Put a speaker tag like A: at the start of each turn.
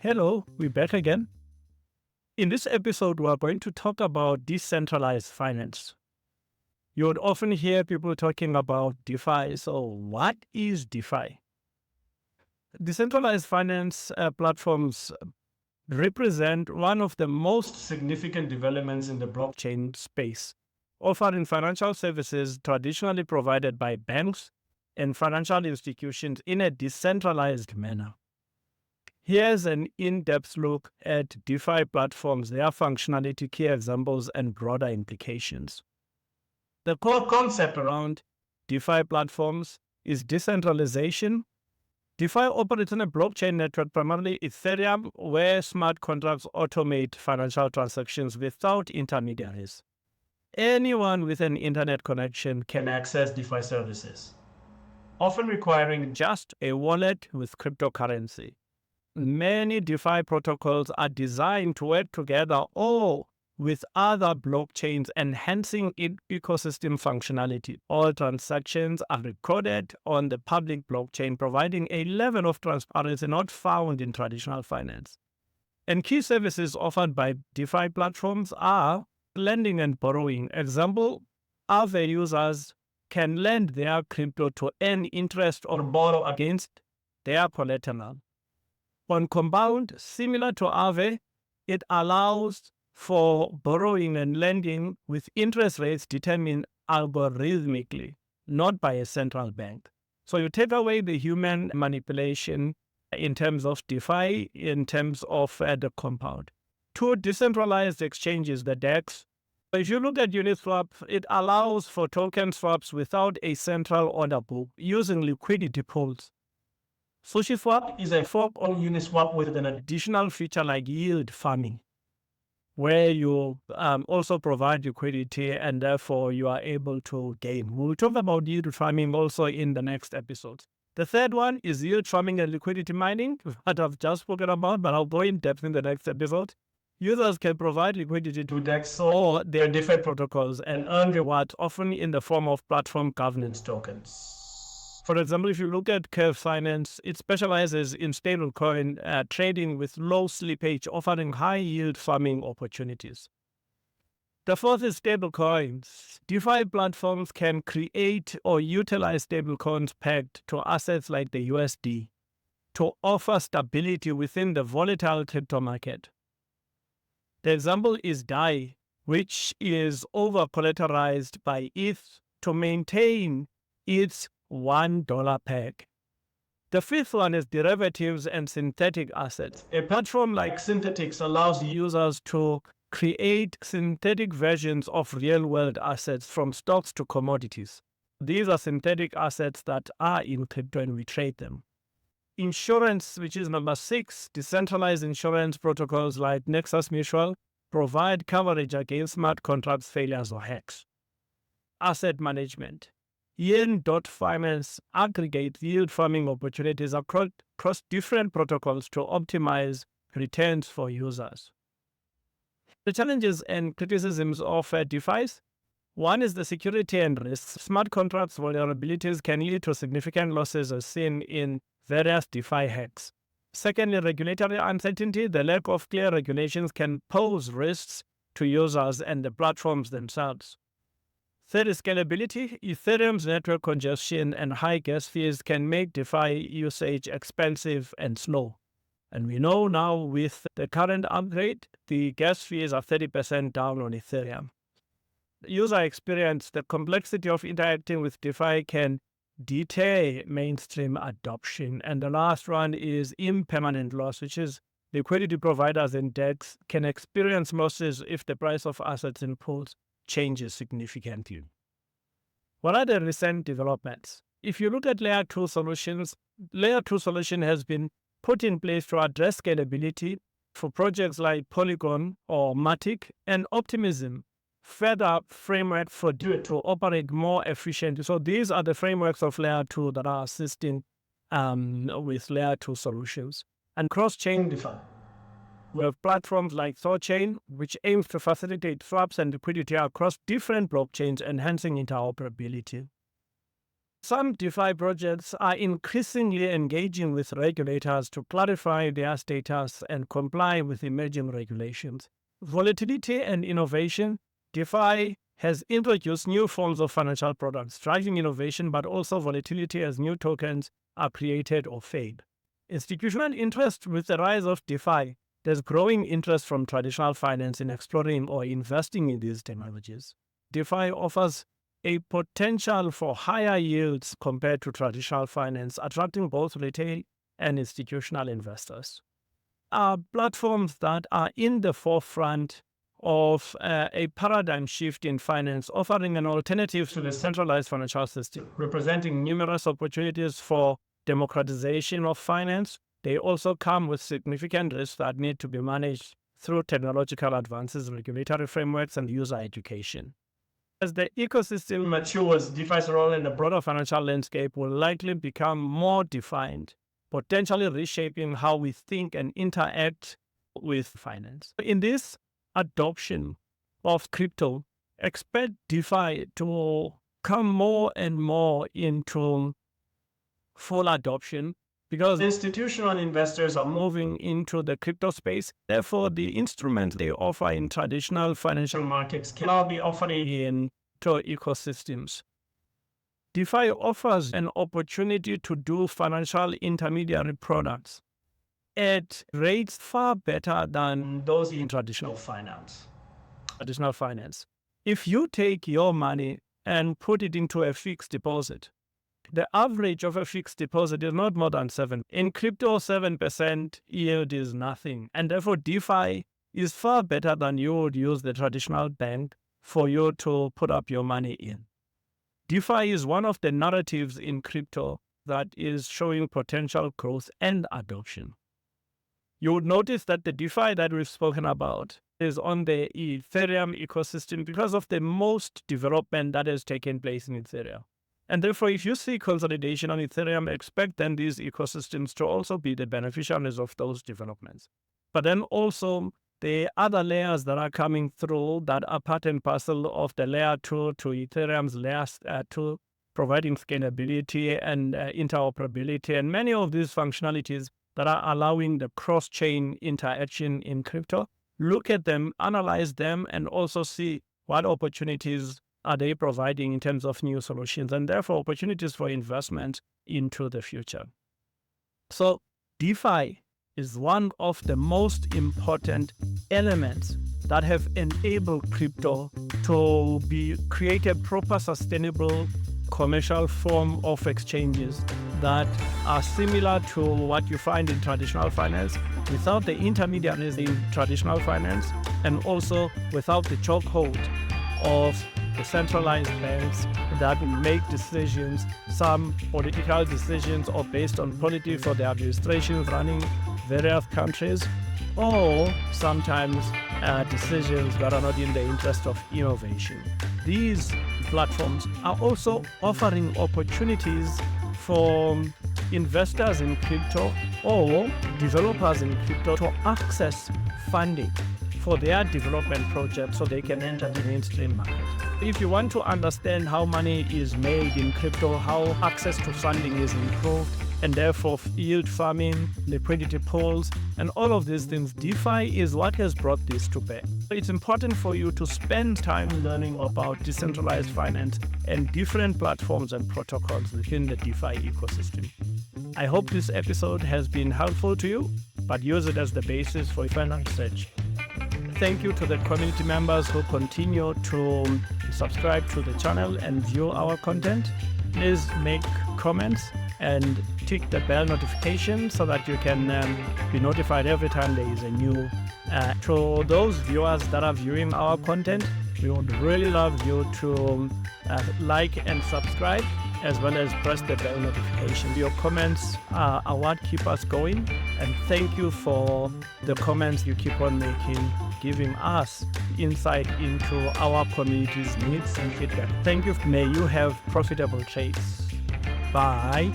A: Hello, we're back again. In this episode, we are going to talk about decentralized finance. You would often hear people talking about DeFi. So, what is DeFi? Decentralized finance platforms represent one of the most significant developments in the blockchain space, offering financial services traditionally provided by banks and financial institutions in a decentralized manner. Here's an in-depth look at DeFi platforms, their functionality, key examples, and broader implications. The core concept around DeFi platforms is decentralization. DeFi operates on a blockchain network, primarily Ethereum, where smart contracts automate financial transactions without intermediaries. Anyone with an internet connection can access DeFi services, often requiring just a wallet with cryptocurrency. Many DeFi protocols are designed to work together or with other blockchains, enhancing ecosystem functionality. All transactions are recorded on the public blockchain, providing a level of transparency not found in traditional finance. And key services offered by DeFi platforms are lending and borrowing. Example, Aave users can lend their crypto to earn interest or borrow against their collateral. On Compound, similar to Aave, it allows for borrowing and lending with interest rates determined algorithmically, not by a central bank. So you take away the human manipulation in terms of DeFi, in terms of the Compound. Two decentralized exchanges, the DEX. If you look at Uniswap, it allows for token swaps without a central order book using liquidity pools. SushiSwap is a fork on Uniswap with an additional feature like yield farming, where you also provide liquidity and therefore you are able to gain. We'll talk about yield farming also in the next episode. The third one is yield farming and liquidity mining, that I've just spoken about, but I'll go in depth in the next episode. Users can provide liquidity to DEX or their different protocols and earn rewards, often in the form of platform governance tokens. For example, if you look at Curve Finance, it specializes in stablecoin trading with low slippage, offering high yield farming opportunities. The fourth is stablecoins. DeFi platforms can create or utilize stablecoins pegged to assets like the USD to offer stability within the volatile crypto market. The example is DAI, which is over collateralized by ETH to maintain its $1 peg. The fifth one is derivatives and synthetic assets. A platform like Synthetics allows users to create synthetic versions of real-world assets, from stocks to commodities. These are synthetic assets that are in crypto and we trade them. Insurance, which is number 6, decentralized insurance protocols like Nexus Mutual provide coverage against smart contracts failures or hacks. Asset management. Yen.finance aggregates yield farming opportunities across different protocols to optimize returns for users. The challenges and criticisms of DeFi's. One is the security and risks. Smart contracts vulnerabilities can lead to significant losses as seen in various DeFi hacks. Secondly, regulatory uncertainty. The lack of clear regulations can pose risks to users and the platforms themselves. Third is scalability. Ethereum's network congestion and high gas fees can make DeFi usage expensive and slow. And we know now with the current upgrade, the gas fees are 30% down on Ethereum. User experience, the complexity of interacting with DeFi can deter mainstream adoption. And the last one is impermanent loss, which is liquidity providers and DEX can experience losses if the price of assets in pools changes significantly. What are the recent developments? If you look at Layer 2 solutions, Layer 2 solution has been put in place to address scalability for projects like Polygon or Matic and Optimism. Further framework for to operate more efficiently. So these are the frameworks of Layer 2 that are assisting with Layer 2 solutions. And cross-chain DeFi. We have platforms like Thorchain, which aims to facilitate swaps and liquidity across different blockchains, enhancing interoperability. Some DeFi projects are increasingly engaging with regulators to clarify their status and comply with emerging regulations. Volatility and innovation. DeFi has introduced new forms of financial products, driving innovation, but also volatility as new tokens are created or fade. Institutional interest. With the rise of DeFi, there's growing interest from traditional finance in exploring or investing in these technologies. DeFi offers a potential for higher yields compared to traditional finance, attracting both retail and institutional investors. Platforms that are in the forefront of a paradigm shift in finance, offering an alternative to the centralized financial system, representing numerous opportunities for democratization of finance. They also come with significant risks that need to be managed through technological advances, regulatory frameworks, and user education. As the ecosystem matures, DeFi's role in the broader financial landscape will likely become more defined, potentially reshaping how we think and interact with finance. In this adoption of crypto, expect DeFi to come more and more into full adoption because institutional investors are moving into the crypto space. Therefore, the instruments they offer in traditional financial markets cannot be offered in ecosystems. DeFi offers an opportunity to do financial intermediary products at rates far better than those in traditional finance. If you take your money and put it into a fixed deposit, the average of a fixed deposit is not more than 7%. In crypto, 7% yield is nothing. And therefore, DeFi is far better than you would use the traditional bank for you to put up your money in. DeFi is one of the narratives in crypto that is showing potential growth and adoption. You would notice that the DeFi that we've spoken about is on the Ethereum ecosystem because of the most development that has taken place in Ethereum. And therefore, if you see consolidation on Ethereum, expect then these ecosystems to also be the beneficiaries of those developments. But then also the other layers that are coming through that are part and parcel of the layer 2 to Ethereum's layer 2, providing scalability and interoperability, and many of these functionalities that are allowing the cross-chain interaction in crypto. Look at them, analyze them, and also see what opportunities are they providing in terms of new solutions, and therefore opportunities for investment into the future. So DeFi is one of the most important elements that have enabled crypto to create a proper, sustainable commercial form of exchanges that are similar to what you find in traditional finance, without the intermediaries in traditional finance, and also without the chokehold of the centralized banks that make decisions, some political decisions or based on politics for the administrations running various countries, or sometimes decisions that are not in the interest of innovation. These platforms are also offering opportunities for investors in crypto or developers in crypto to access funding for their development projects so they can enter the mainstream market. If you want to understand how money is made in crypto, how access to funding is improved, and therefore yield farming, liquidity pools, and all of these things, DeFi is what has brought this to bear. It's important for you to spend time learning about decentralized finance and different platforms and protocols within the DeFi ecosystem. I hope this episode has been helpful to you, but use it as the basis for finance research. Thank you to the community members who continue to subscribe to the channel and view our content. Please make comments and tick the bell notification so that you can be notified every time there is a new. To those viewers that are viewing our content, we would really love you to like and subscribe, as well as press the bell notification. Your comments are what keep us going, and thank you for the comments you keep on making, giving us insight into our community's needs and feedback. Thank you. May you have profitable trades. Bye.